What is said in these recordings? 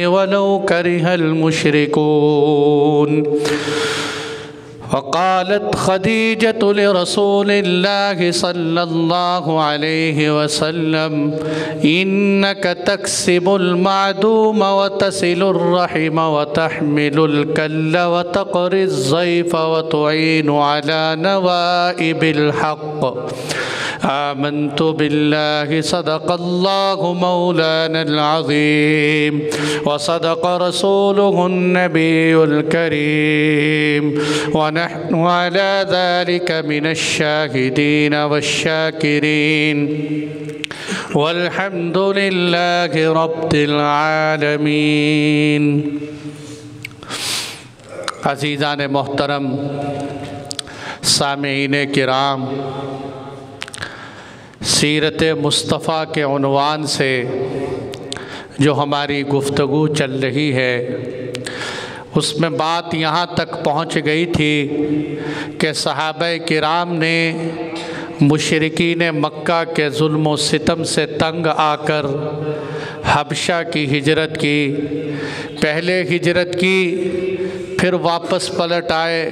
ولو كره المشركون. وقالت خديجة لرسول الله صلى الله عليه وسلم إنك تكسب المعدوم وتصل الرحم وتحمل الكل وتقري الضيف وتعين على نوائب الحق. آمنت بالله صدق الله مولانا العظيم وصدق رسوله النبي الكريم ونحن على ذلك من الشاهدين والشاكرين والحمد لله رب العالمين. عزیزان محترم، سامعین کرام، سیرت مصطفیٰ کے عنوان سے جو ہماری گفتگو چل رہی ہے اس میں بات یہاں تک پہنچ گئی تھی کہ صحابہ کرام نے مشرکین مکہ کے ظلم و ستم سے تنگ آ کر حبشہ کی ہجرت کی. پہلے ہجرت کی، پھر واپس پلٹ آئے،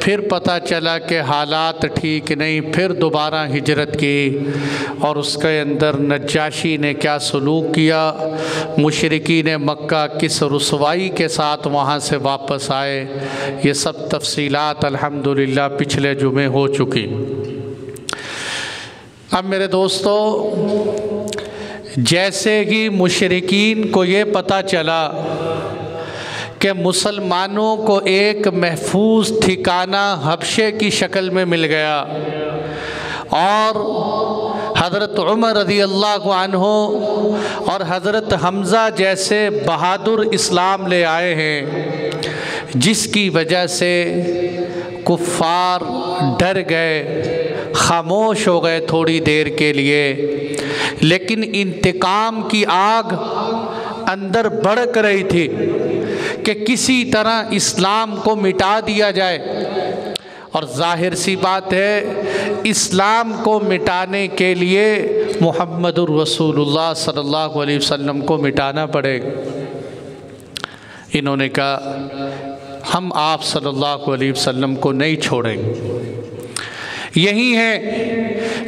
پھر پتہ چلا کہ حالات ٹھیک نہیں، پھر دوبارہ ہجرت کی. اور اس کے اندر نجاشی نے کیا سلوک کیا، مشرکین مکہ کس رسوائی کے ساتھ وہاں سے واپس آئے، یہ سب تفصیلات الحمدللہ پچھلے جمعے ہو چکی. اب میرے دوستو، جیسے ہی مشرکین کو یہ پتہ چلا کہ مسلمانوں کو ایک محفوظ ٹھکانہ حبشے کی شکل میں مل گیا اور حضرت عمر رضی اللہ عنہ اور حضرت حمزہ جیسے بہادر اسلام لے آئے ہیں، جس کی وجہ سے کفار ڈر گئے، خاموش ہو گئے تھوڑی دیر کے لیے، لیکن انتقام کی آگ اندر بھڑک رہی تھی کہ کسی طرح اسلام کو مٹا دیا جائے. اور ظاہر سی بات ہے، اسلام کو مٹانے کے لیے محمد الرسول اللہ صلی اللہ علیہ وسلم کو مٹانا پڑے. انہوں نے کہا ہم آپ صلی اللہ علیہ وسلم کو نہیں چھوڑیں. یہی ہیں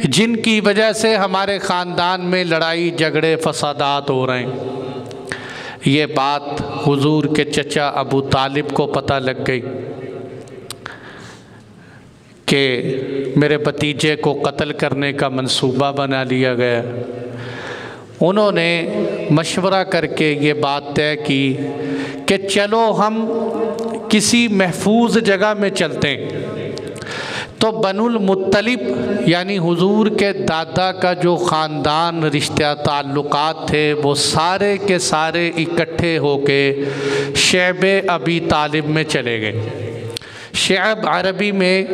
جن کی وجہ سے ہمارے خاندان میں لڑائی جھگڑے فسادات ہو رہے ہیں. یہ بات حضور کے چچا ابو طالب کو پتہ لگ گئی کہ میرے بھتیجے کو قتل کرنے کا منصوبہ بنا لیا گیا. انہوں نے مشورہ کر کے یہ بات طے کی کہ چلو ہم کسی محفوظ جگہ میں چلتے ہیں. تو بنو المطلب یعنی حضور کے دادا کا جو خاندان رشتہ تعلقات تھے وہ سارے کے سارے اکٹھے ہو کے شعب ابی طالب میں چلے گئے. شعب عربی میں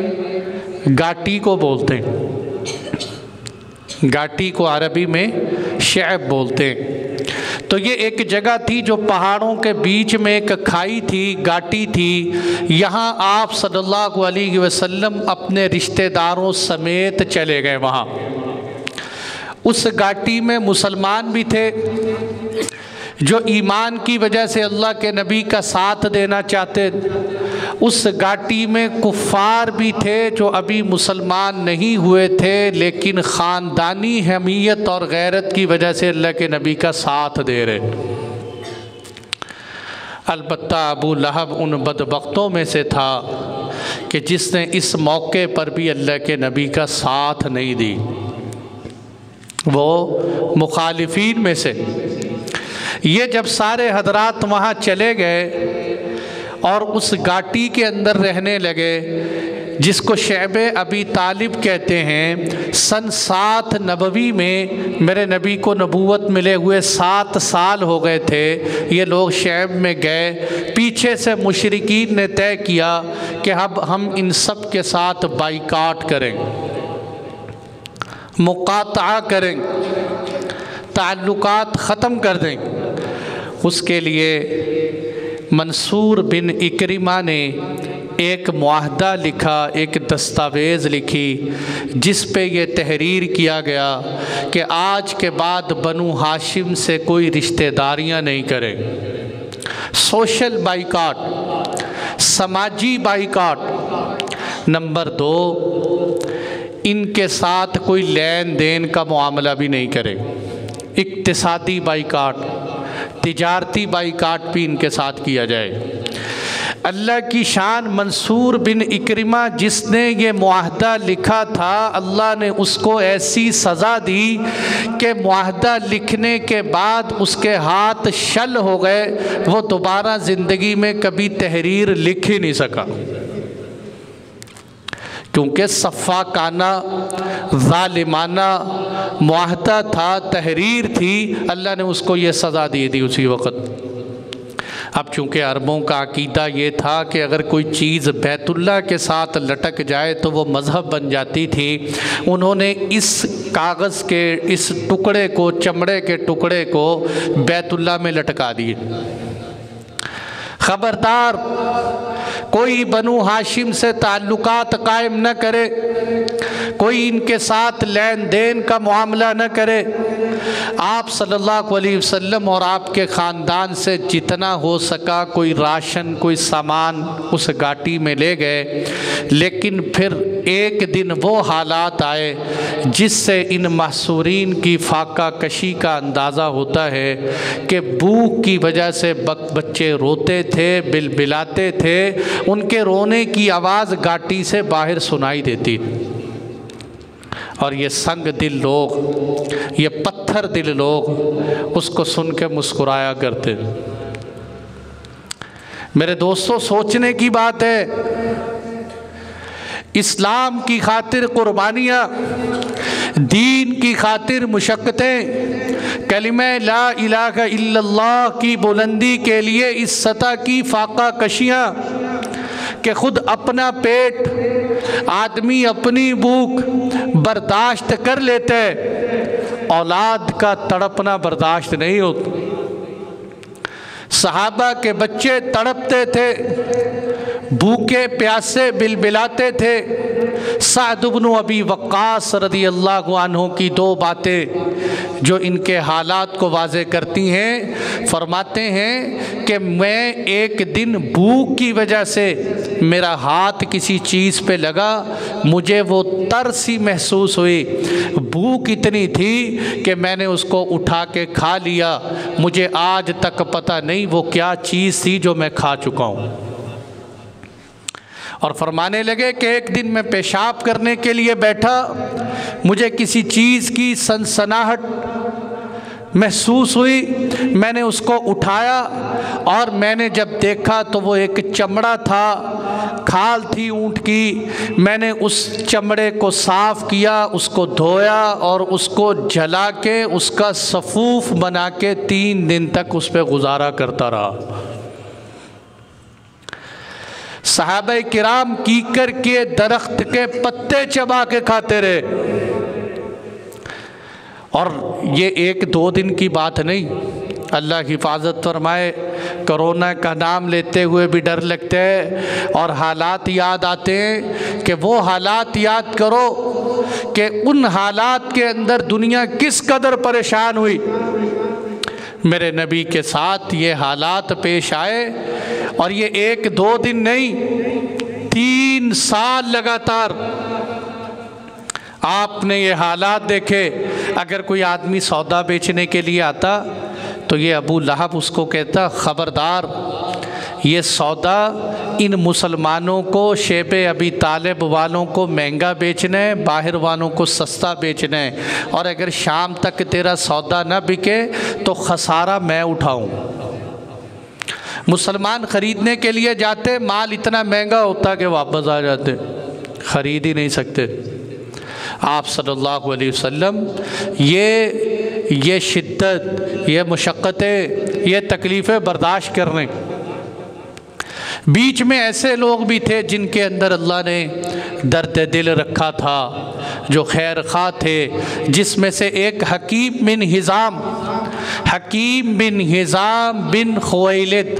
گاٹی کو بولتے ہیں، گاٹی کو عربی میں شعب بولتے ہیں. تو یہ ایک جگہ تھی جو پہاڑوں کے بیچ میں ایک کھائی تھی، گاٹی تھی. یہاں آپ صلی اللہ علیہ وسلم اپنے رشتہ داروں سمیت چلے گئے. وہاں اس گاٹی میں مسلمان بھی تھے جو ایمان کی وجہ سے اللہ کے نبی کا ساتھ دینا چاہتے. اس گاٹی میں کفار بھی تھے جو ابھی مسلمان نہیں ہوئے تھے لیکن خاندانی حمیت اور غیرت کی وجہ سے اللہ کے نبی کا ساتھ دے رہے. البتہ ابو لہب ان بدبختوں میں سے تھا کہ جس نے اس موقع پر بھی اللہ کے نبی کا ساتھ نہیں دی. وہ مخالفین میں سے. یہ جب سارے حضرات وہاں چلے گئے اور اس گاٹی کے اندر رہنے لگے جس کو شعب ابی طالب کہتے ہیں. سن 7 نبوی میں میرے نبی کو نبوت ملے ہوئے 7 سال ہو گئے تھے. یہ لوگ شعب میں گئے. پیچھے سے مشرکین نے طے کیا کہ اب ہم ان سب کے ساتھ بائیکاٹ کریں، مقاطعہ کریں، تعلقات ختم کر دیں. اس کے لیے منصور بن اکرمہ نے ایک معاہدہ لکھا، ایک دستاویز لکھی جس پہ یہ تحریر کیا گیا کہ آج کے بعد بنو ہاشم سے کوئی رشتہ داریاں نہیں کریں۔ سوشل بائیکاٹ، سماجی بائیکاٹ۔ نمبر 2، ان کے ساتھ کوئی لین دین کا معاملہ بھی نہیں کرے۔ اقتصادی بائیکاٹ، تجارتی بائیکاٹ بھی ان کے ساتھ کیا جائے۔ اللہ کی شان، منصور بن اکرمہ جس نے یہ معاہدہ لکھا تھا، اللہ نے اس کو ایسی سزا دی کہ معاہدہ لکھنے کے بعد اس کے ہاتھ شل ہو گئے، وہ دوبارہ زندگی میں کبھی تحریر لکھ ہی نہیں سکا، کیونکہ سفاکانہ ظالمانہ معاہدہ تھا، تحریر تھی، اللہ نے اس کو یہ سزا دی اسی وقت۔ اب چونکہ عربوں کا عقیدہ یہ تھا کہ اگر کوئی چیز بیت اللہ کے ساتھ لٹک جائے تو وہ مذہب بن جاتی تھی، انہوں نے اس کاغذ کے اس ٹکڑے کو، چمڑے کے ٹکڑے کو بیت اللہ میں لٹکا دیے۔ خبردار، کوئی بنو ہاشم سے تعلقات قائم نہ کرے، کوئی ان کے ساتھ لین دین کا معاملہ نہ کرے۔ آپ صلی اللہ علیہ وسلم اور آپ کے خاندان سے جتنا ہو سکا کوئی راشن، کوئی سامان اس گاٹی میں لے گئے، لیکن پھر ایک دن وہ حالات آئے جس سے ان محصورین کی فاقہ کشی کا اندازہ ہوتا ہے کہ بھوک کی وجہ سے بچے روتے تھے، بلبلاتے تھے، ان کے رونے کی آواز گاٹی سے باہر سنائی دیتی، اور یہ سنگ دل لوگ، یہ پتھر دل لوگ اس کو سن کے مسکرایا کرتے۔ میرے دوستو، سوچنے کی بات ہے، اسلام کی خاطر قربانیاں، دین کی خاطر مشقتیں، کلمہ لا الہ الا اللہ کی بلندی کے لیے اس سطح کی فاقہ کشیاں کہ خود اپنا پیٹ، آدمی اپنی بھوک برداشت کر لیتے، اولاد کا تڑپنا برداشت نہیں ہوتا۔ صحابہ کے بچے تڑپتے تھے، بھوکے پیاسے بلبلاتے تھے۔ سعد بن ابی وقاص رضی اللہ عنہ کی 2 باتیں جو ان کے حالات کو واضح کرتی ہیں، فرماتے ہیں کہ میں ایک دن بھوک کی وجہ سے میرا ہاتھ کسی چیز پہ لگا، مجھے وہ ترس ہی محسوس ہوئی، بھوک اتنی تھی کہ میں نے اس کو اٹھا کے کھا لیا، مجھے آج تک پتہ نہیں وہ کیا چیز تھی جو میں کھا چکا ہوں۔ اور فرمانے لگے کہ ایک دن میں پیشاب کرنے کے لیے بیٹھا، مجھے کسی چیز کی سنسناہٹ محسوس ہوئی، میں نے اس کو اٹھایا اور میں نے جب دیکھا تو وہ ایک چمڑا تھا، کھال تھی اونٹ کی، میں نے اس چمڑے کو صاف کیا، اس کو دھویا اور اس کو جلا کے اس کا صفوف بنا کے 3 دن تک اس پہ گزارا کرتا رہا۔ صحابہ کرام کیکر کے درخت کے پتے چبا کے کھاتے رہے، اور یہ 1-2 دن کی بات نہیں، اللہ حفاظت فرمائے۔ کرونا کا نام لیتے ہوئے بھی ڈر لگتا ہے، اور حالات یاد آتے ہیں کہ وہ حالات یاد کرو کہ ان حالات کے اندر دنیا کس قدر پریشان ہوئی۔ میرے نبی کے ساتھ یہ حالات پیش آئے، اور یہ 1-2 دن نہیں، 3 سال لگاتار آپ نے یہ حالات دیکھے۔ اگر کوئی آدمی سودا بیچنے کے لیے آتا تو یہ ابو لہب اس کو کہتا، خبردار، یہ سودا ان مسلمانوں کو، شیب ابی طالب والوں کو مہنگا بیچنا ہے، باہر والوں کو سستا بیچنا ہے، اور اگر شام تک تیرا سودا نہ بکے تو خسارہ میں اٹھاؤں۔ مسلمان خریدنے کے لیے جاتے، مال اتنا مہنگا ہوتا کہ واپس آ جاتے، خرید ہی نہیں سکتے۔ آپ صلی اللہ علیہ وسلم یہ شدت، یہ مشقتیں، یہ تکلیفیں برداشت کرنے۔ بیچ میں ایسے لوگ بھی تھے جن کے اندر اللہ نے درد دل رکھا تھا، جو خیر خواہ تھے، جس میں سے ایک حکیم بن حزام بن خویلد،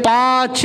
5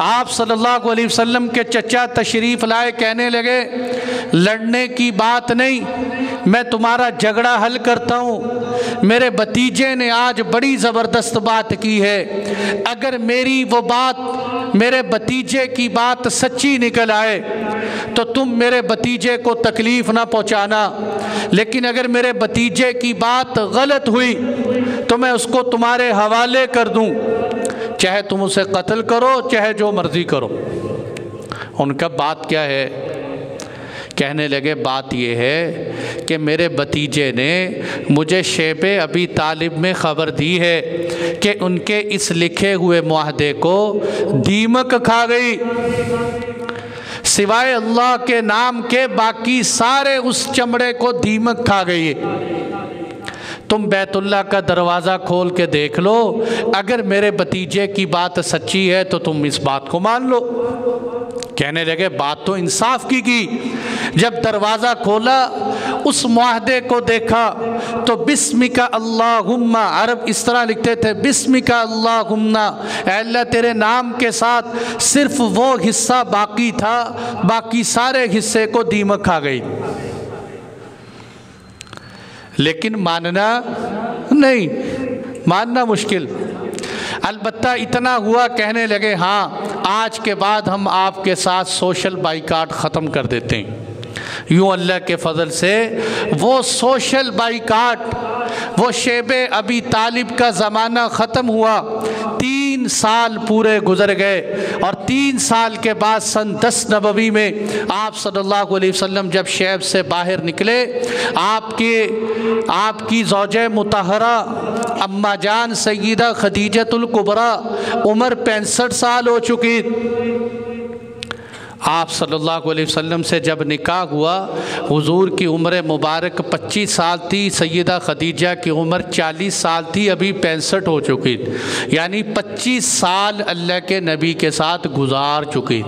آپ صلی اللہ علیہ وسلم کے چچا تشریف لائے، کہنے لگے لڑنے کی بات نہیں، میں تمہارا جھگڑا حل کرتا ہوں۔ میرے بھتیجے نے آج بڑی زبردست بات کی ہے، اگر میری وہ بات، میرے بھتیجے کی بات سچی نکل آئے تو تم میرے بھتیجے کو تکلیف نہ پہنچانا، لیکن اگر میرے بھتیجے کی بات غلط ہوئی تو میں اس کو تمہارے حوالے کر دوں، چاہے تم اسے قتل کرو چاہے جو مرضی کرو۔ ان کا بات کیا ہے؟ کہنے لگے بات یہ ہے کہ میرے بھتیجے نے مجھے شیب ابی طالب میں خبر دی ہے کہ ان کے اس لکھے ہوئے معاہدے کو دیمک کھا گئی، سوائے اللہ کے نام کے باقی سارے اس چمڑے کو دیمک کھا گئی ہے۔ تم بیت اللہ کا دروازہ کھول کے دیکھ لو، اگر میرے بھتیجے کی بات سچی ہے تو تم اس بات کو مان لو۔ کہنے لگے بات تو انصاف کی۔ جب دروازہ کھولا، اس معاہدے کو دیکھا تو بسمک اللہم، عرب اس طرح لکھتے تھے بسمک اللہم، اے اللہ تیرے نام کے ساتھ صرف وہ حصہ باقی تھا، باقی سارے حصے کو دیمک کھا گئی۔ لیکن ماننا نہیں، ماننا مشکل۔ البتہ اتنا ہوا، کہنے لگے ہاں آج کے بعد ہم آپ کے ساتھ سوشل بائیکاٹ ختم کر دیتے ہیں۔ یوں اللہ کے فضل سے وہ سوشل بائیکاٹ، وہ شیب ابی طالب کا زمانہ ختم ہوا۔ 3 سال پورے گزر گئے، اور 3 سال کے بعد سن 10 نبوی میں آپ صلی اللہ علیہ وسلم جب شیب سے باہر نکلے، آپ کی زوجہ مطہرہ اماں جان سیدہ خدیجۃ الکبریٰ عمر 65 سال ہو چکی۔ آپ صلی اللہ علیہ وسلم سے جب نکاح ہوا، حضور کی عمر مبارک 25 سال تھی، سیدہ خدیجہ کی عمر 40 سال تھی، ابھی 65 ہو چکی، یعنی 25 سال اللہ کے نبی کے ساتھ گزار چکی۔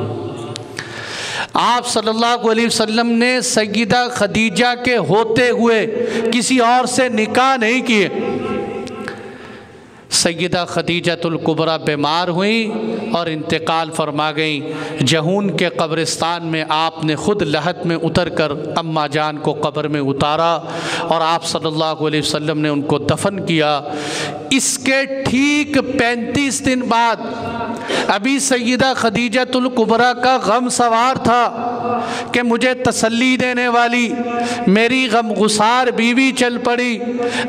آپ صلی اللہ علیہ وسلم نے سیدہ خدیجہ کے ہوتے ہوئے کسی اور سے نکاح نہیں کیے۔ سیدہ خدیجۃ الکبریٰ بیمار ہوئیں اور انتقال فرما گئیں۔ جہون کے قبرستان میں آپ نے خود لحد میں اتر کر اماں جان کو قبر میں اتارا، اور آپ صلی اللہ علیہ وسلم نے ان کو دفن کیا۔ اس کے ٹھیک 35 دن بعد ابھی سیدہ خدیجۃ الکبریٰ کا غم سوار تھا کہ مجھے تسلی دینے والی میری غم گسار بیوی چل پڑی۔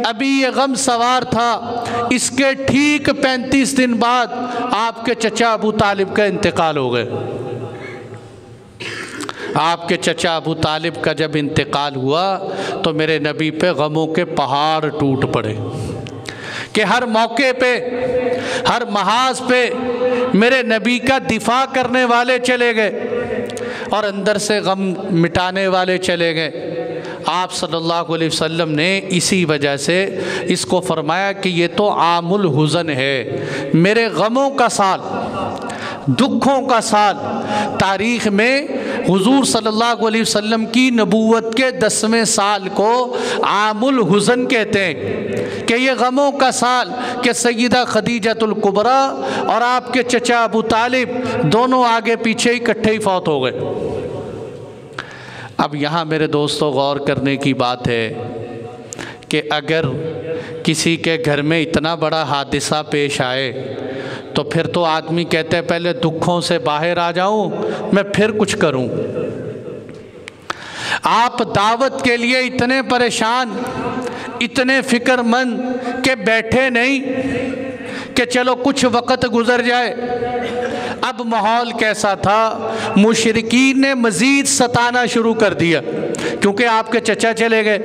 ابھی یہ غم سوار تھا، اس کے ٹھیک 35 دن بعد آپ کے چچا ابو طالب کا انتقال ہو گئے۔ آپ کے چچا ابو طالب کا جب انتقال ہوا تو میرے نبی پہ غموں کے پہاڑ ٹوٹ پڑے کہ ہر موقع پہ، ہر محاذ پہ میرے نبی کا دفاع کرنے والے چلے گئے اور اندر سے غم مٹانے والے چلے گئے۔ آپ صلی اللہ علیہ وسلم نے اسی وجہ سے اس کو فرمایا کہ یہ تو عام الحزن ہے، میرے غموں کا سال، دکھوں کا سال۔ تاریخ میں حضور صلی اللہ علیہ وسلم کی نبوت کے 10ویں سال کو عام الحزن کہتے ہیں کہ یہ غموں کا سال کہ سیدہ خدیجۃ الکبریٰ اور آپ کے چچا ابو طالب دونوں آگے پیچھے اکٹھے ہی فوت ہو گئے۔ اب یہاں میرے دوستو غور کرنے کی بات ہے کہ اگر کسی کے گھر میں اتنا بڑا حادثہ پیش آئے تو پھر تو آدمی کہتے ہیں پہلے دکھوں سے باہر آ جاؤں میں پھر کچھ کروں۔ آپ دعوت کے لیے اتنے پریشان، اتنے فکر مند کہ بیٹھے نہیں کہ چلو کچھ وقت گزر جائے۔ اب ماحول کیسا تھا؟ مشرکین نے مزید ستانا شروع کر دیا کیونکہ آپ کے چچا چلے گئے،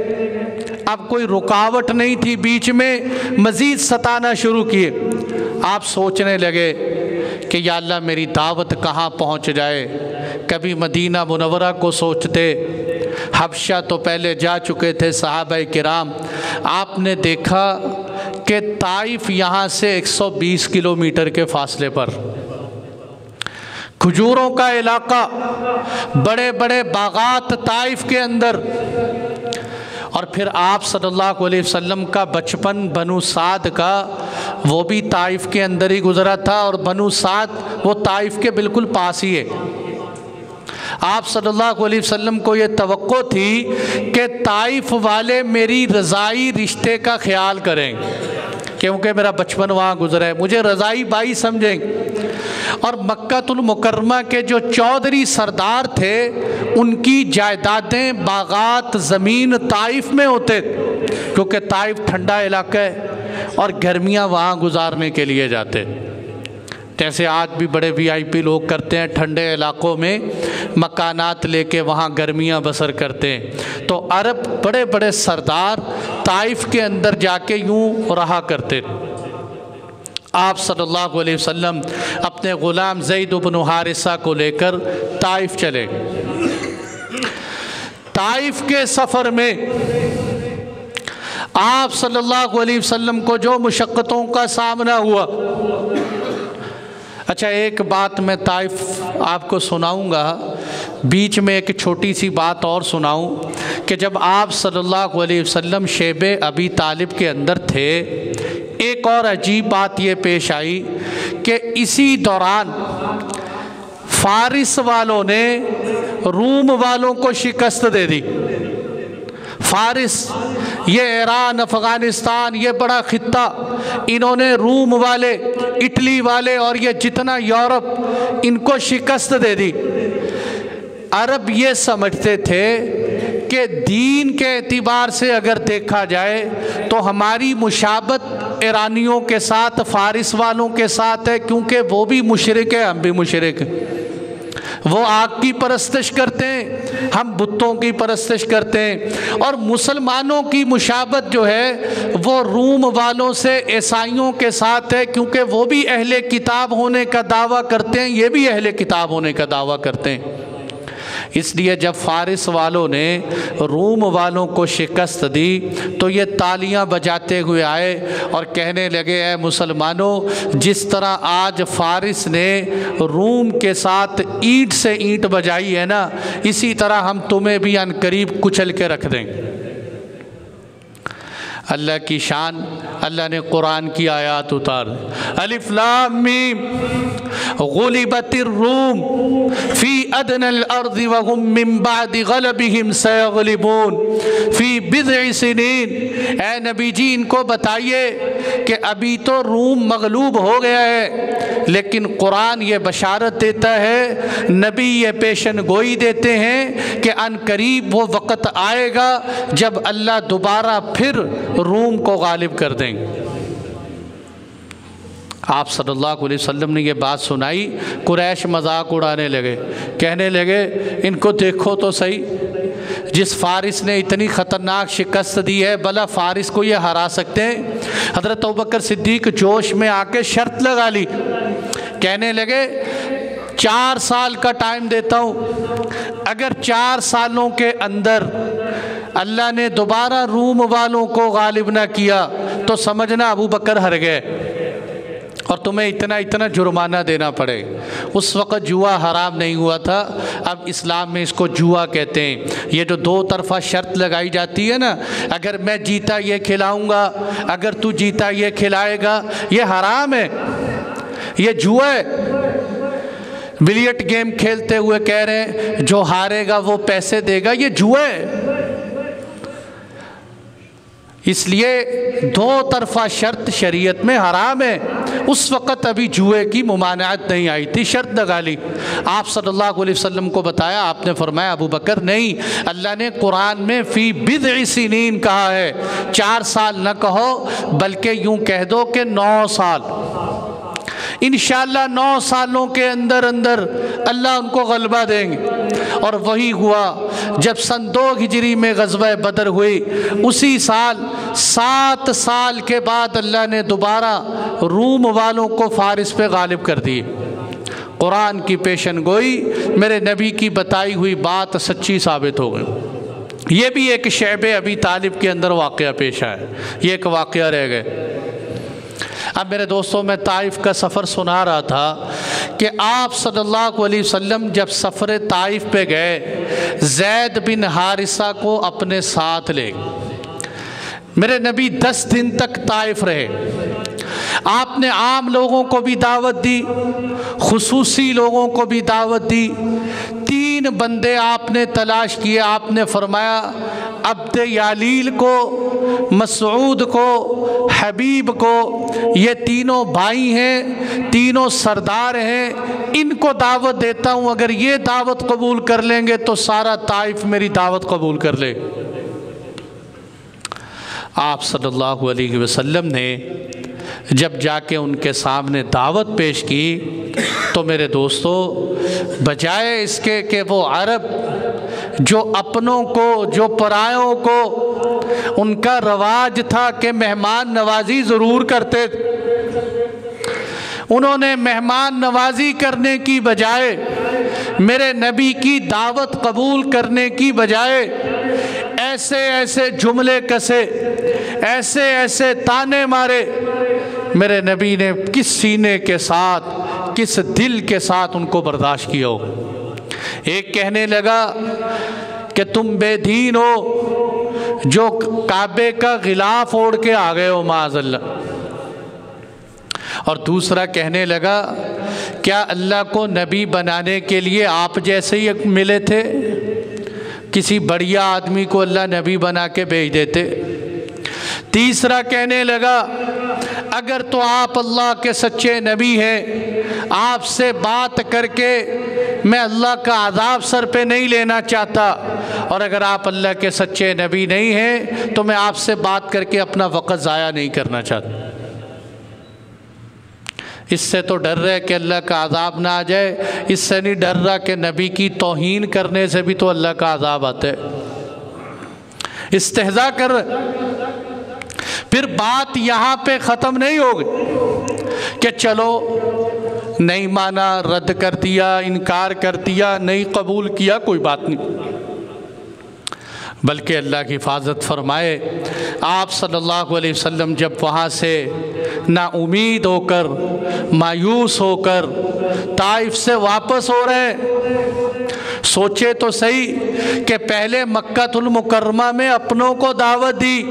اب کوئی رکاوٹ نہیں تھی بیچ میں، مزید ستانا شروع کیے۔ آپ سوچنے لگے کہ یا اللہ میری دعوت کہاں پہنچ جائے۔ کبھی مدینہ منورہ کو سوچتے، حبشہ تو پہلے جا چکے تھے صحابہ کرام۔ آپ نے دیکھا کہ طائف یہاں سے 120 کلومیٹر کے فاصلے پر، کھجوروں کا علاقہ، بڑے بڑے باغات طائف کے اندر، اور پھر آپ صلی اللہ علیہ وسلم کا بچپن بنو سعد کا وہ بھی طائف کے اندر ہی گزرا تھا، اور بنو سعد وہ طائف کے بالکل پاس ہی ہے۔ آپ صلی اللہ علیہ وسلم کو یہ توقع تھی کہ طائف والے میری رضائی رشتے کا خیال کریں، کیونکہ میرا بچپن وہاں گزرا ہے، مجھے رضائی بھائی سمجھیں۔ اور مکہ المکرمہ کے جو چودھری سردار تھے ان کی جائیدادیں، باغات، زمین طائف میں ہوتے، کیونکہ طائف ٹھنڈا علاقہ ہے اور گرمیاں وہاں گزارنے کے لیے جاتے، جیسے آج بھی بڑے وی آئی پی لوگ کرتے ہیں، ٹھنڈے علاقوں میں مکانات لے کے وہاں گرمیاں بسر کرتے ہیں۔ تو عرب بڑے بڑے سردار طائف کے اندر جا کے یوں رہا کرتے۔ آپ صلی اللہ علیہ وسلم اپنے غلام زید بن حارثہ کو لے کر طائف چلے۔ طائف کے سفر میں آپ صلی اللہ علیہ وسلم کو جو مشقتوں کا سامنا ہوا، اچھا ایک بات میں طائف آپ کو سناؤں گا، بیچ میں ایک چھوٹی سی بات اور سناؤں کہ جب آپ صلی اللہ علیہ وسلم شیب ابی طالب کے اندر تھے، ایک اور عجیب بات یہ پیش آئی کہ اسی دوران فارس والوں نے روم والوں کو شکست دے دی۔ فارس، یہ ایران، افغانستان، یہ بڑا خطہ، انہوں نے روم والے، اٹلی والے اور یہ جتنا یورپ، ان کو شکست دے دی۔ عرب یہ سمجھتے تھے کہ دین کے اعتبار سے اگر دیکھا جائے تو ہماری مشابہت ایرانیوں کے ساتھ، فارس والوں کے ساتھ ہے، کیونکہ وہ بھی مشرک ہیں، ہم بھی مشرک ہیں۔ وہ آگ کی پرستش کرتے ہیں، ہم بتوں کی پرستش کرتے ہیں۔ اور مسلمانوں کی مشابہت جو ہے وہ روم والوں سے، عیسائیوں کے ساتھ ہے، کیونکہ وہ بھی اہل کتاب ہونے کا دعویٰ کرتے ہیں، یہ بھی اہل کتاب ہونے کا دعویٰ کرتے ہیں۔ اس لیے جب فارس والوں نے روم والوں کو شکست دی تو یہ تالیاں بجاتے ہوئے آئے اور کہنے لگے، اے مسلمانوں، جس طرح آج فارس نے روم کے ساتھ اینٹ سے اینٹ بجائی ہے نا، اسی طرح ہم تمہیں بھی عن قریب کچل کے رکھ دیں گے۔ اللہ کی شان، اللہ نے قرآن کی آیات اتار دی۔ الف لام میم غلبت الروم فی ادنى الارض وهم من بعد غلبهم سيغلبون فی بضع سنین۔ اے نبی جی ان کو بتائیے کہ ابھی تو روم مغلوب ہو گیا ہے، لیکن قرآن یہ بشارت دیتا ہے، نبی یہ پیشن گوئی دیتے ہیں کہ ان قریب وہ وقت آئے گا جب اللہ دوبارہ پھر روم کو غالب کر دیں گے۔ آپ صلی اللہ علیہ وسلم نے یہ بات سنائی، قریش مذاق اڑانے لگے، کہنے لگے ان کو دیکھو تو صحیح، جس فارس نے اتنی خطرناک شکست دی ہے، بھلا فارس کو یہ ہرا سکتے ہیں؟ حضرت ابوبکر صدیق جوش میں آ کے شرط لگا لی، کہنے لگے 4 سال کا ٹائم دیتا ہوں، اگر 4 سالوں کے اندر اللہ نے دوبارہ روم والوں کو غالب نہ کیا تو سمجھنا ابو بکر ہر گئے اور تمہیں اتنا جرمانہ دینا پڑے۔ اس وقت جوا حرام نہیں ہوا تھا، اب اسلام میں اس کو جوا کہتے ہیں۔ یہ جو 2 طرفہ شرط لگائی جاتی ہے نا، اگر میں جیتا یہ کھلاؤں گا، اگر تو جیتا یہ کھلائے گا، یہ حرام ہے، یہ جوا ہے۔ بلیٹ گیم کھیلتے ہوئے کہہ رہے ہیں جو ہارے گا وہ پیسے دے گا، یہ جوا ہے۔ اس لیے 2 طرفہ شرط شریعت میں حرام ہے۔ اس وقت ابھی جوئے کی ممانعت نہیں آئی تھی، شرط لگا لی۔ آپ صلی اللہ علیہ وسلم کو بتایا، آپ نے فرمایا ابو بکر نہیں، اللہ نے قرآن میں فی بضع سنین کہا ہے، 4 سال نہ کہو بلکہ یوں کہہ دو کہ 9 سال۔ انشاءاللہ 9 سالوں کے اندر اللہ ان کو غلبہ دیں گے۔ اور وہی ہوا جب سن 2 ہجری میں غزوہ بدر ہوئی، اسی سال 7 سال کے بعد اللہ نے دوبارہ روم والوں کو فارس پہ غالب کر دی۔ قرآن کی پیشن گوئی، میرے نبی کی بتائی ہوئی بات سچی ثابت ہو گئی۔ یہ بھی ایک شعب ابی طالب کے اندر واقعہ پیش آیا، یہ ایک واقعہ رہ گئے۔ اب میرے دوستوں، میں طائف کا سفر سنا رہا تھا کہ آپ صلی اللہ علیہ وسلم جب سفر طائف پہ گئے، زید بن حارثہ کو اپنے ساتھ لے گئے۔ میرے نبی 10 دن تک طائف رہے۔ آپ نے عام لوگوں کو بھی دعوت دی، خصوصی لوگوں کو بھی دعوت دی۔ 3 بندے آپ نے تلاش کیے۔ آپ نے فرمایا عبد یالیل کو، مسعود کو، حبیب کو، یہ تینوں بھائی ہیں، تینوں سردار ہیں، ان کو دعوت دیتا ہوں، اگر یہ دعوت قبول کر لیں گے تو سارا طائف میری دعوت قبول کر لے۔ آپ صلی اللہ علیہ وسلم نے جب جا کے ان کے سامنے دعوت پیش کی تو میرے دوستو، بجائے اس کے کہ وہ عرب جو اپنوں کو، جو پرایوں کو، ان کا رواج تھا کہ مہمان نوازی ضرور کرتے تھے، انہوں نے مہمان نوازی کرنے کی بجائے، میرے نبی کی دعوت قبول کرنے کی بجائے ایسے ایسے جملے کسے، ایسے ایسے تانے مارے۔ میرے نبی نے کس سینے کے ساتھ، کس دل کے ساتھ ان کو برداشت کیا ہو۔ ایک کہنے لگا کہ تم بے دین ہو جو کعبے کا غلاف اوڑھ کے آ گئے ہو معاذ اللہ، اور دوسرا کہنے لگا کیا اللہ کو نبی بنانے کے لیے آپ جیسے ہی ملے تھے؟ کسی بڑھیا آدمی کو اللہ نبی بنا کے بھیج دیتے۔ تیسرا کہنے لگا اگر تو آپ اللہ کے سچے نبی ہیں، آپ سے بات کر کے میں اللہ کا عذاب سر پہ نہیں لینا چاہتا، اور اگر آپ اللہ کے سچے نبی نہیں ہیں تو میں آپ سے بات کر کے اپنا وقت ضائع نہیں کرنا چاہتا۔ اس سے تو ڈر رہے کہ اللہ کا عذاب نہ آ جائے، اس سے نہیں ڈر رہا کہ نبی کی توہین کرنے سے بھی تو اللہ کا عذاب آتا ہے۔ استہزاء کر رہے۔ پھر بات یہاں پہ ختم نہیں ہوگی کہ چلو نہیں مانا، رد کر دیا، انکار کر دیا، نہیں قبول کیا، کوئی بات نہیں، بلکہ اللہ کی حفاظت فرمائے۔ آپ صلی اللہ علیہ وسلم جب وہاں سے نا امید ہو کر، مایوس ہو کر طائف سے واپس ہو رہے ہیں، سوچے تو صحیح کہ پہلے مکہ المکرمہ میں اپنوں کو دعوت دی،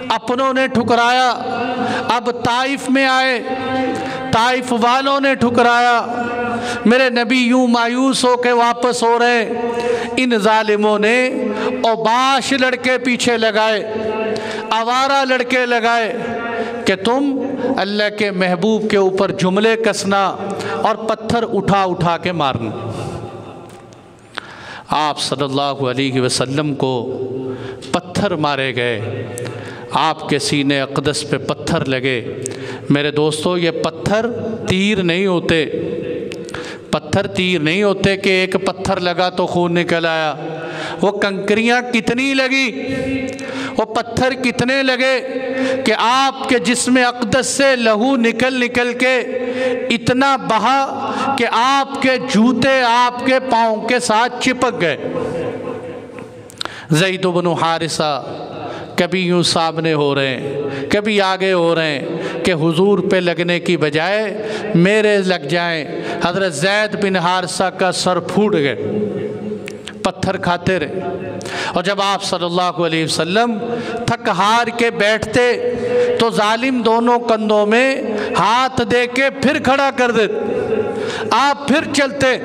اپنوں نے ٹھکرایا، اب طائف میں آئے، طائف والوں نے ٹھکرایا، میرے نبی یوں مایوس ہو کے واپس ہو رہے ہیں۔ ان ظالموں نے اوباش لڑکے پیچھے لگائے، آوارہ لڑکے لگائے کہ تم اللہ کے محبوب کے اوپر جملے کسنا اور پتھر اٹھا اٹھا کے مارنا۔ آپ صلی اللہ علیہ وسلم کو پتھر مارے گئے، آپ کے سینے اقدس پہ پتھر لگے۔ میرے دوستو، یہ پتھر تیر نہیں ہوتے، پتھر تیر نہیں ہوتے کہ ایک پتھر لگا تو خون نکل آیا۔ وہ کنکریاں کتنی لگی، وہ پتھر کتنے لگے کہ آپ کے جسم اقدس سے لہو نکل نکل کے اتنا بہا کہ آپ کے جوتے آپ کے پاؤں کے ساتھ چپک گئے۔ زید بن حارثہ کبھی یوں سامنے ہو رہے ہیں، کبھی آگے ہو رہے ہیں کہ حضور پہ لگنے کی بجائے میرے لگ جائیں۔ حضرت زید بن حارثہ کا سر پھوٹ گئے، پتھر کھاتے رہے۔ اور جب آپ صلی اللہ علیہ وسلم تھک ہار کے بیٹھتے تو ظالم دونوں کندھوں میں ہاتھ دے کے پھر کھڑا کر دیتے، آپ پھر چلتے،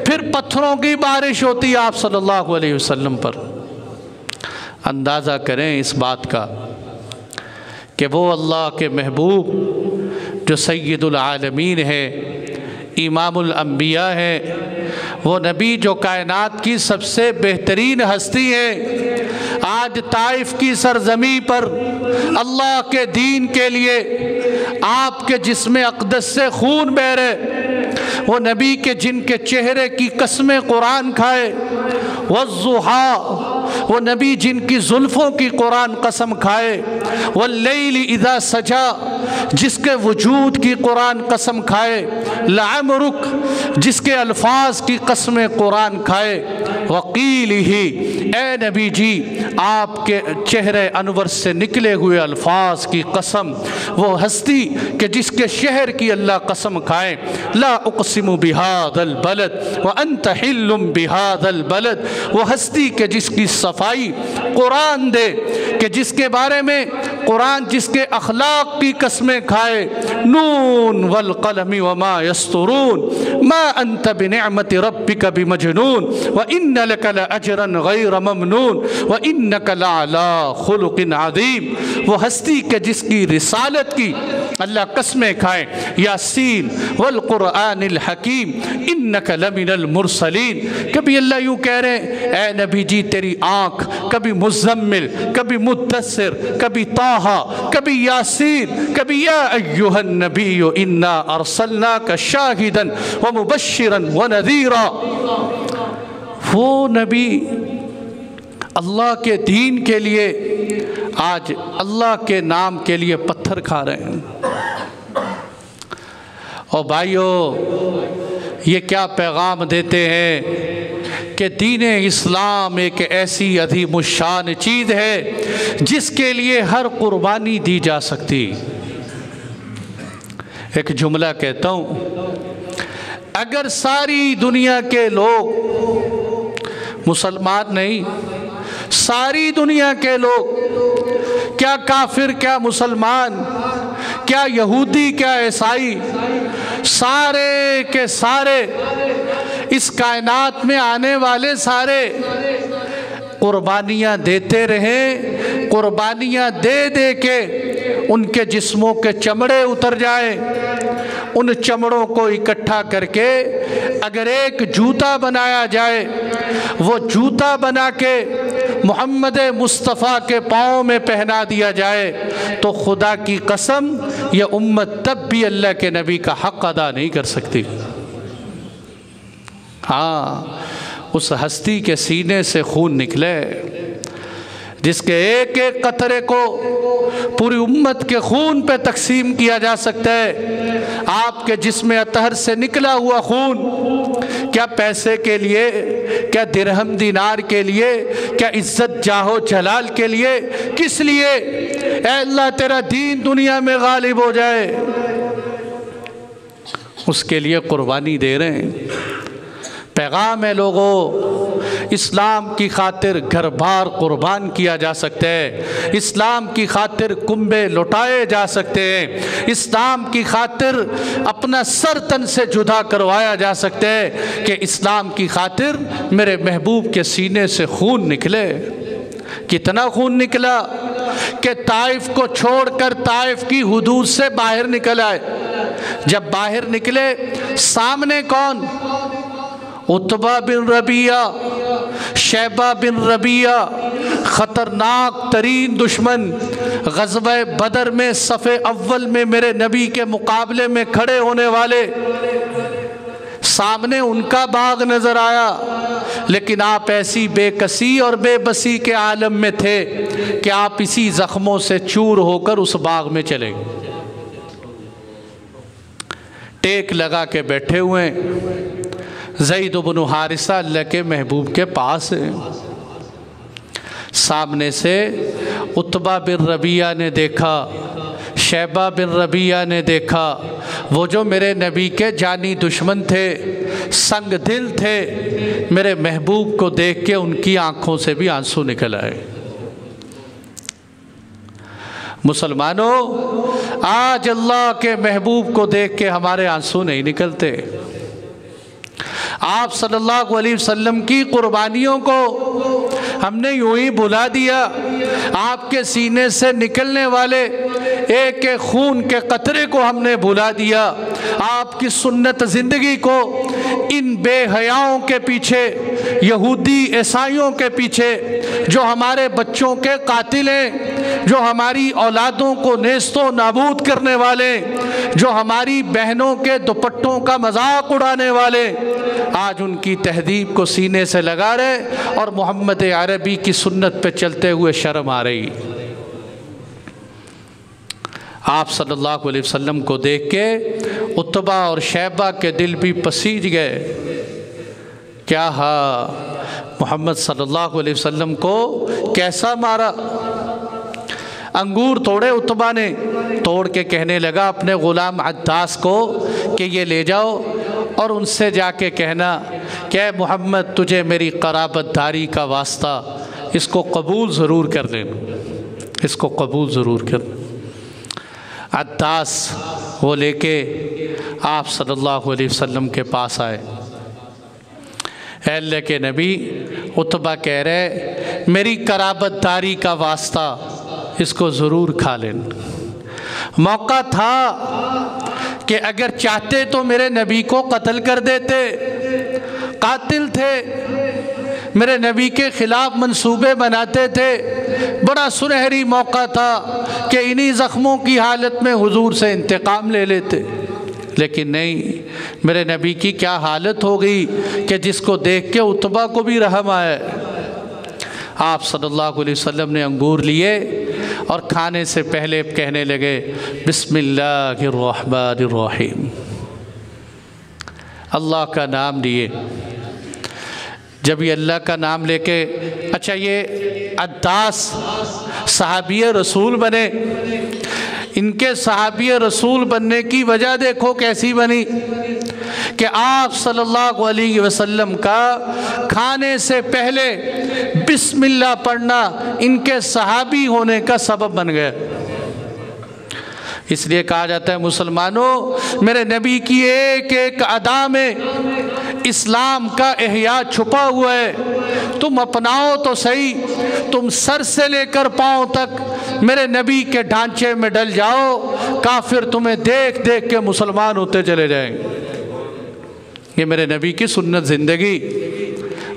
پھر پتھروں کی بارش ہوتی آپ صلی اللہ علیہ وسلم پر۔ اندازہ کریں اس بات کا کہ وہ اللہ کے محبوب جو سید العالمین ہے، امام الانبیاء ہے، وہ نبی جو کائنات کی سب سے بہترین ہستی ہے، آج طائف کی سرزمین پر اللہ کے دین کے لیے آپ کے جسم اقدس سے خون بہہ رہے، وہ نبی کے جن کے چہرے کی قسمیں قرآن کھائے، والضحیٰ، وہ نبی جن کی زلفوں کی قرآن قسم کھائے، واللیل اذا سجا، جس کے وجود کی قرآن قسم کھائے، لعمرک جس کے الفاظ کی قسمیں قرآن کھائے، وقیل ہی اے نبی جی آپ کے چہرے انور سے نکلے ہوئے الفاظ کی قسم، وہ ہستی کہ جس کے شہر کی اللہ قسم کھائے، لا اقسم بہذا البلد وانت حل بہذا البلد، وہ ہستی کہ جس کی صفائی قرآن دے، کہ جس کے بارے میں قرآن جس کے اخلاق کی قسمیں کھائے، نون والقلم وما یسطرون ما انت بنعمت ربک بمجنون وان لک لاجرا غیر ممنون وانک لعلی خلق عظیم، وہ ہستی کہ جس کی رسالت کی اللہ قسمیں کھائے، یاسین والقرآن الحکیم انک لمن المرسلین۔ کبھی اللہ یوں کہہ رہے ہیں اے نبی جی تیری آنکھ، کبھی مزمل، کبھی مدثر، کبھی طٰہٰ، کبھی یاسین، کبھی یا ایہا النبی انا ارسلناک شاہدا ومبشرا ونذیرا۔ وہ نبی اللہ کے دین کے لیے آج اللہ کے نام کے لیے پتھر کھا رہے ہیں۔ اور بھائیو یہ کیا پیغام دیتے ہیں کہ دین اسلام ایک ایسی عظیم الشان چیز ہے جس کے لیے ہر قربانی دی جا سکتی۔ ایک جملہ کہتا ہوں، اگر ساری دنیا کے لوگ، مسلمان نہیں، ساری دنیا کے لوگ، کیا کافر کیا مسلمان، کیا یہودی کیا عیسائی، سارے کے سارے اس کائنات میں آنے والے سارے قربانیاں دیتے رہیں، قربانیاں دے دے کے ان کے جسموں کے چمڑے اتر جائیں، ان چمڑوں کو اکٹھا کر کے اگر ایک جوتا بنایا جائے، وہ جوتا بنا کے محمد مصطفیٰ کے پاؤں میں پہنا دیا جائے، تو خدا کی قسم یہ امت تب بھی اللہ کے نبی کا حق ادا نہیں کر سکتی۔ ہاں، اس ہستی کے سینے سے خون نکلے جس کے ایک ایک قطرے کو پوری امت کے خون پہ تقسیم کیا جا سکتا ہے۔ آپ کے جسم اطہر سے نکلا ہوا خون کیا پیسے کے لیے، کیا درہم دینار کے لیے، کیا عزت جاہ و جلال کے لیے، کس لیے؟ اے اللہ تیرا دین دنیا میں غالب ہو جائے، اس کے لیے قربانی دے رہے ہیں۔ پیغام ہے لوگوں، اسلام کی خاطر گھر بار قربان کیا جا سکتا ہے، اسلام کی خاطر کنبے لٹائے جا سکتے ہیں، اسلام کی خاطر اپنا سر تن سے جدا کروایا جا سکتا ہے، کہ اسلام کی خاطر میرے محبوب کے سینے سے خون نکلے۔ کتنا خون نکلا کہ طائف کو چھوڑ کر طائف کی حدود سے باہر نکل آئے۔ جب باہر نکلے، سامنے کون؟ عتبہ بن ربیعہ، شیبہ بن ربیعہ، خطرناک ترین دشمن، غزوہ بدر میں صف اول میں میرے نبی کے مقابلے میں کھڑے ہونے والے، سامنے ان کا باغ نظر آیا، لیکن آپ ایسی بے کسی اور بے بسی کے عالم میں تھے کہ آپ اسی زخموں سے چور ہو کر اس باغ میں چلے گئے، ٹیک لگا کے بیٹھے ہوئے ہیں۔ زید بن حارثہ اللہ کے محبوب کے پاس ہے، سامنے سے عتبہ بن ربیعہ نے دیکھا، شیبہ بن ربیعہ نے دیکھا، وہ جو میرے نبی کے جانی دشمن تھے، سنگ دل تھے، میرے محبوب کو دیکھ کے ان کی آنکھوں سے بھی آنسو نکل آئے۔ مسلمانوں، آج اللہ کے محبوب کو دیکھ کے ہمارے آنسو نہیں نکلتے۔ آپ صلی اللہ علیہ وسلم کی قربانیوں کو ہم نے یوں ہی بھلا دیا، آپ کے سینے سے نکلنے والے ایک ایک خون کے قطرے کو ہم نے بھلا دیا، آپ کی سنت زندگی کو ان بے حیاؤں کے پیچھے، یہودی عیسائیوں کے پیچھے، جو ہمارے بچوں کے قاتل ہیں، جو ہماری اولادوں کو نیست و نابود کرنے والے، جو ہماری بہنوں کے دوپٹوں کا مذاق اڑانے والے، آج ان کی تہذیب کو سینے سے لگا رہے اور محمد عربی کی سنت پہ چلتے ہوئے شرم آ رہی۔ آپ صلی اللہ علیہ وسلم کو دیکھ کے عتبہ اور شیبہ کے دل بھی پسیج گئے، کیا محمد صلی اللہ علیہ وسلم کو کیسا مارا۔ انگور توڑے عتبہ نے، توڑ کے کہنے لگا اپنے غلام عداس کو کہ یہ لے جاؤ اور ان سے جا کے کہنا کہ اے محمد تجھے میری قرابت داری کا واسطہ اس کو قبول ضرور کر لینا، اس کو قبول ضرور کر لینا۔ عداس وہ لے کے آپ صلی اللہ علیہ وسلم کے پاس آئے، اے اللہ کے نبی عتبہ کہہ رہے میری قرابت داری کا واسطہ اس کو ضرور کھا لینا۔ موقع تھا کہ اگر چاہتے تو میرے نبی کو قتل کر دیتے، قاتل تھے، میرے نبی کے خلاف منصوبے بناتے تھے، بڑا سنہری موقع تھا کہ انہی زخموں کی حالت میں حضور سے انتقام لے لیتے، لیکن نہیں، میرے نبی کی کیا حالت ہو گئی کہ جس کو دیکھ کے عتبہ کو بھی رحم آئے۔ آپ صلی اللہ علیہ وسلم نے انگور لیے اور کھانے سے پہلے کہنے لگے بسم اللہ الرحمن الرحیم، اللہ کا نام لیے۔ جب یہ اللہ کا نام لے کے، اچھا یہ عداس صحابی رسول بنے، ان کے صحابی رسول بننے کی وجہ دیکھو کیسی بنی کہ آپ صلی اللہ علیہ وسلم کا کھانے سے پہلے بسم اللہ پڑھنا ان کے صحابی ہونے کا سبب بن گیا۔ اس لیے کہا جاتا ہے مسلمانوں میرے نبی کی ایک ایک ادا میں اسلام کا احیاء چھپا ہوا ہے، تم اپناؤ تو صحیح، تم سر سے لے کر پاؤں تک میرے نبی کے ڈھانچے میں ڈل جاؤ، کافر تمہیں دیکھ دیکھ کے مسلمان ہوتے چلے جائیں گے۔ یہ میرے نبی کی سنت زندگی۔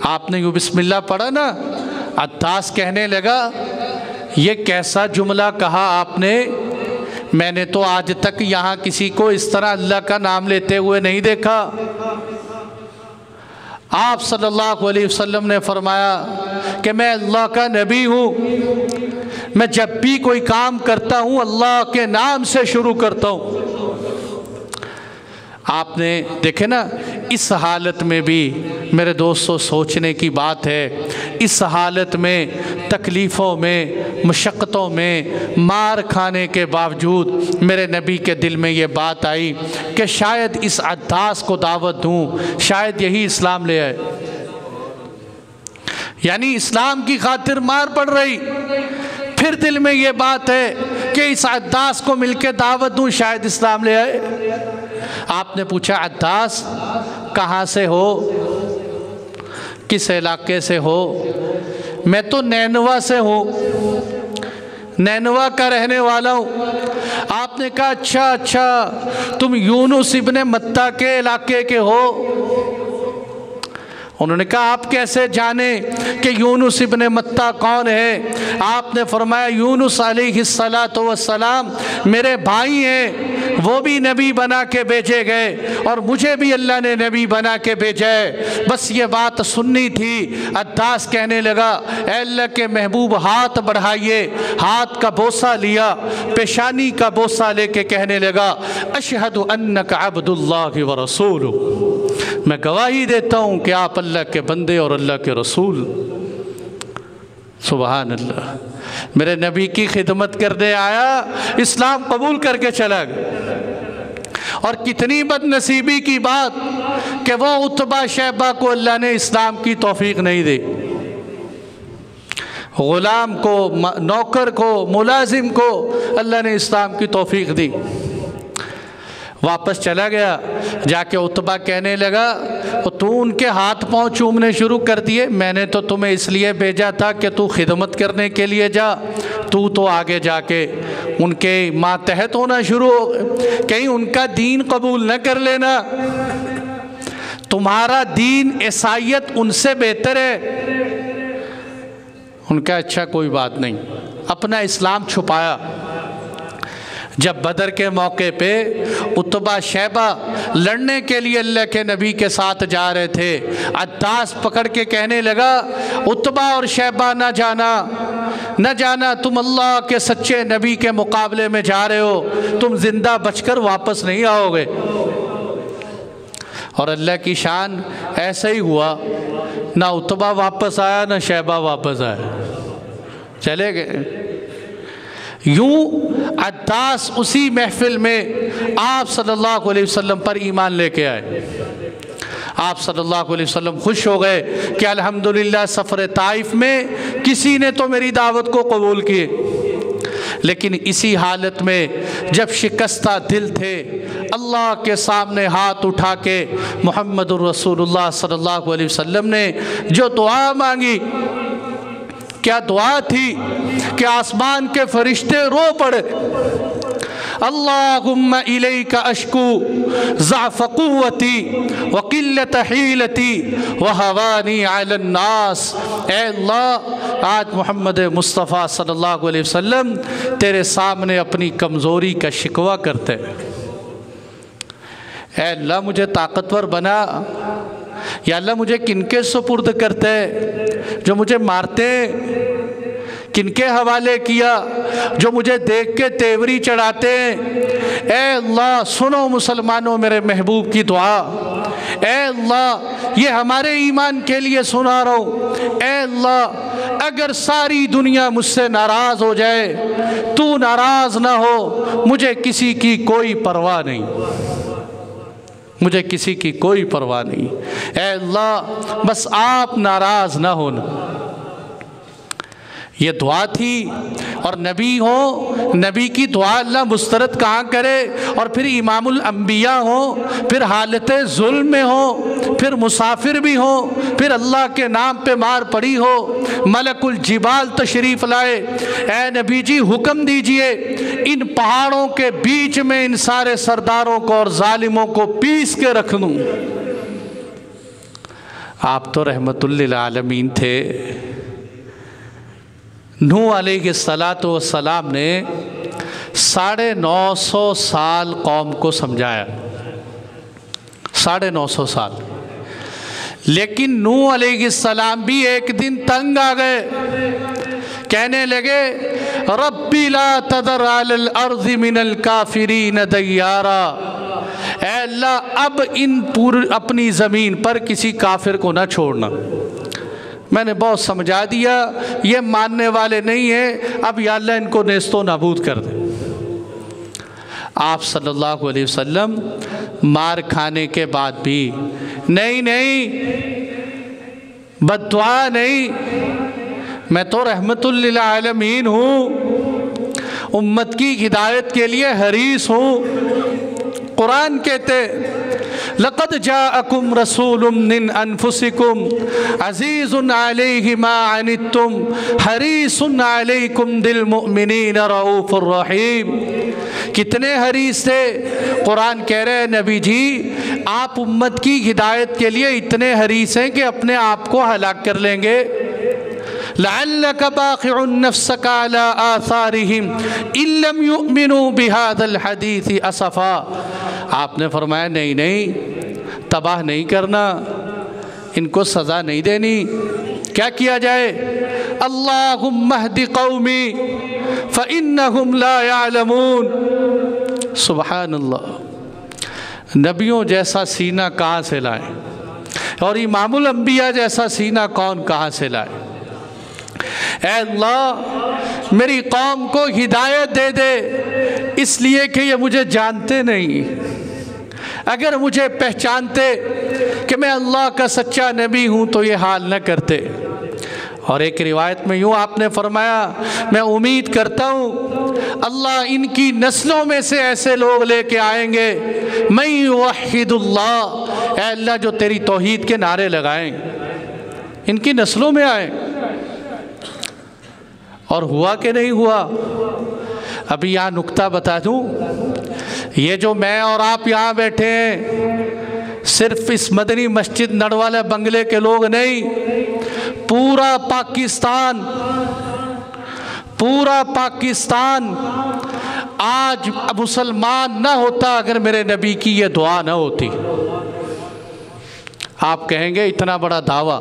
آپ نے یوں بسم اللہ پڑھا نا، عداس کہنے لگا یہ کیسا جملہ کہا آپ نے، میں نے تو آج تک یہاں کسی کو اس طرح اللہ کا نام لیتے ہوئے نہیں دیکھا۔ آپ صلی اللہ علیہ وسلم نے فرمایا کہ میں اللہ کا نبی ہوں، میں جب بھی کوئی کام کرتا ہوں اللہ کے نام سے شروع کرتا ہوں۔ آپ نے دیکھے نا، اس حالت میں بھی میرے دوستو سوچنے کی بات ہے، اس حالت میں تکلیفوں میں مشقتوں میں مار کھانے کے باوجود میرے نبی کے دل میں یہ بات آئی کہ شاید اس عداس کو دعوت دوں، شاید یہی اسلام لے آئے۔ یعنی اسلام کی خاطر مار پڑ رہی، پھر دل میں یہ بات ہے کہ اس عداس کو مل کے دعوت دوں، شاید اسلام لے آئے۔ آپ نے پوچھا عداس کہاں سے ہو، کس علاقے سے ہو؟ میں تو نینوا سے ہوں، نینوا کا رہنے والا ہوں۔ آپ نے کہا اچھا تم یونس ابن متہ کے علاقے کے ہو؟ انہوں نے کہا آپ کیسے جانے کہ یونس ابن متہ کون ہے؟ آپ نے فرمایا یونس علیہ السلام میرے بھائی ہیں، وہ بھی نبی بنا کے بھیجے گئے اور مجھے بھی اللہ نے نبی بنا کے بھیجا ہے، بس یہ بات سننی تھی۔ عداس کہنے لگا اے اللہ کے محبوب ہاتھ بڑھائیے، ہاتھ کا بوسہ لیا، پیشانی کا بوسہ لے کے کہنے لگا اشہد انک عبد اللہ ورسولہ، میں گواہی دیتا ہوں کہ آپ اللہ کے بندے اور اللہ کے رسول۔ سبحان اللہ، میرے نبی کی خدمت کرنے آیا، اسلام قبول کر کے چلا گیا۔ اور کتنی بد نصیبی کی بات کہ وہ عتبہ شیبہ کو اللہ نے اسلام کی توفیق نہیں دی، غلام کو، نوکر کو، ملازم کو اللہ نے اسلام کی توفیق دی۔ واپس چلا گیا، جا کے عتبہ کہنے لگا تو ان کے ہاتھ پاؤں چومنے شروع کر دیے، میں نے تو تمہیں اس لیے بھیجا تھا کہ تو خدمت کرنے کے لیے جا، تو آگے جا کے ان کے ماتحت ہونا شروع ہو، کہیں ان کا دین قبول نہ کر لینا، تمہارا دین عیسائیت ان سے بہتر ہے۔ ان کا اچھا کوئی بات نہیں، اپنا اسلام چھپایا۔ جب بدر کے موقع پہ عتبہ شیبہ لڑنے کے لیے اللہ کے نبی کے ساتھ جا رہے تھے، عداس پکڑ کے کہنے لگا عتبہ اور شیبہ نہ جانا، نہ جانا تم اللہ کے سچے نبی کے مقابلے میں جا رہے ہو، تم زندہ بچ کر واپس نہیں آؤ گے۔ اور اللہ کی شان ایسا ہی ہوا، نہ عتبہ واپس آیا نہ شیبہ واپس آیا، چلے گئے۔ یوں عداس اسی محفل میں آپ صلی اللہ علیہ وسلم پر ایمان لے کے آئے۔ آپ صلی اللہ علیہ وسلم خوش ہو گئے کہ الحمدللہ سفر طائف میں کسی نے تو میری دعوت کو قبول کیے۔ لیکن اسی حالت میں جب شکستہ دل تھے، اللہ کے سامنے ہاتھ اٹھا کے محمد الرسول اللہ صلی اللہ علیہ وسلم نے جو دعا مانگی، کیا دعا تھی کہ آسمان کے فرشتے رو پڑے، اللہم الیک اشکو ضعف قوتی وقلت حیلتی وہوانی علی الناس۔ اے اللہ، آج محمد مصطفیٰ صلی اللہ علیہ وسلم تیرے سامنے اپنی کمزوری کا شکوہ کرتے، اے اللہ مجھے طاقتور بنا، یا اللہ مجھے کن کے سپرد کرتے، جو مجھے مارتے، کن کے حوالے کیا، جو مجھے دیکھ کے تیوری چڑھاتے ہیں۔ اے اللہ سنو مسلمانوں میرے محبوب کی دعا، اے اللہ یہ ہمارے ایمان کے لیے سنا رہا ہوں۔ اے اللہ اگر ساری دنیا مجھ سے ناراض ہو جائے، تو ناراض نہ ہو، مجھے کسی کی کوئی پرواہ نہیں، مجھے کسی کی کوئی پرواہ نہیں۔ اے اللہ بس آپ ناراض نہ ہونا۔ یہ دعا تھی، اور نبی ہو، نبی کی دعا اللہ مسترد کہاں کرے، اور پھر امام الانبیاء ہو، پھر حالت ظلم میں ہو، پھر مسافر بھی ہو، پھر اللہ کے نام پہ مار پڑی ہو، ملک الجبال تشریف لائے، اے نبی جی حکم دیجئے ان پہاڑوں کے بیچ میں ان سارے سرداروں کو اور ظالموں کو پیس کے رکھ دوں۔ آپ تو رحمت للعالمین تھے۔ نوح علیہ السلام نے 950 سال قوم کو سمجھایا، 950 سال، لیکن نوح علیہ السلام بھی ایک دن تنگ آ گئے، کہنے لگے ربی لا تذر علی الارض من الکافرین دیارا، اے اللہ اب اپنی زمین پر کسی کافر کو نہ چھوڑنا، میں نے بہت سمجھا دیا، یہ ماننے والے نہیں ہیں، اب یا اللہ ان کو نیست و نابود کر دے۔ آپ صلی اللہ علیہ وسلم مار کھانے کے بعد بھی نہیں بد دعا نہیں، میں تو رحمت للعالمین ہوں، امت کی ہدایت کے لیے حریص ہوں۔ قرآن کہتے لقد جاءکم رسول من انفسکم عزیز علیہ ما عنتم حریص علیکم بالمؤمنین رؤوف الرحیم۔ کتنے حریص تھے، قرآن کہہ رہے ہیں نبی جی آپ امت کی ہدایت کے لیے اتنے حریص ہیں کہ اپنے آپ کو ہلاک کر لیں گے۔ لعلک باخع نفسک علی آثارہم ان لم یؤمنوا بہذا الحدیث اسفا۔ آپ نے فرمایا نہیں تباہ نہیں کرنا، ان کو سزا نہیں دینی، کیا کیا جائے؟ اللہم اہد قومی فإنہم لا یعلمون۔ سبحان اللہ، نبیوں جیسا سینہ کہاں سے لائے، اور امام الانبیاء جیسا سینہ کہاں سے لائے؟ اے اللہ میری قوم کو ہدایت دے دے، اس لیے کہ یہ مجھے جانتے نہیں، اگر مجھے پہچانتے کہ میں اللہ کا سچا نبی ہوں تو یہ حال نہ کرتے۔ اور ایک روایت میں یوں آپ نے فرمایا میں امید کرتا ہوں اللہ ان کی نسلوں میں سے ایسے لوگ لے کے آئیں گے من یوحد اللہ، اے اللہ جو تیری توحید کے نعرے لگائیں، ان کی نسلوں میں آئیں۔ اور ہوا کہ نہیں ہوا؟ ابھی یہاں نکتہ بتا دوں، یہ جو میں اور آپ یہاں بیٹھے ہیں صرف اس مدنی مسجد نڑوالہ بنگلے کے لوگ نہیں، پورا پاکستان آج مسلمان نہ ہوتا اگر میرے نبی کی یہ دعا نہ ہوتی۔ آپ کہیں گے اتنا بڑا دعویٰ،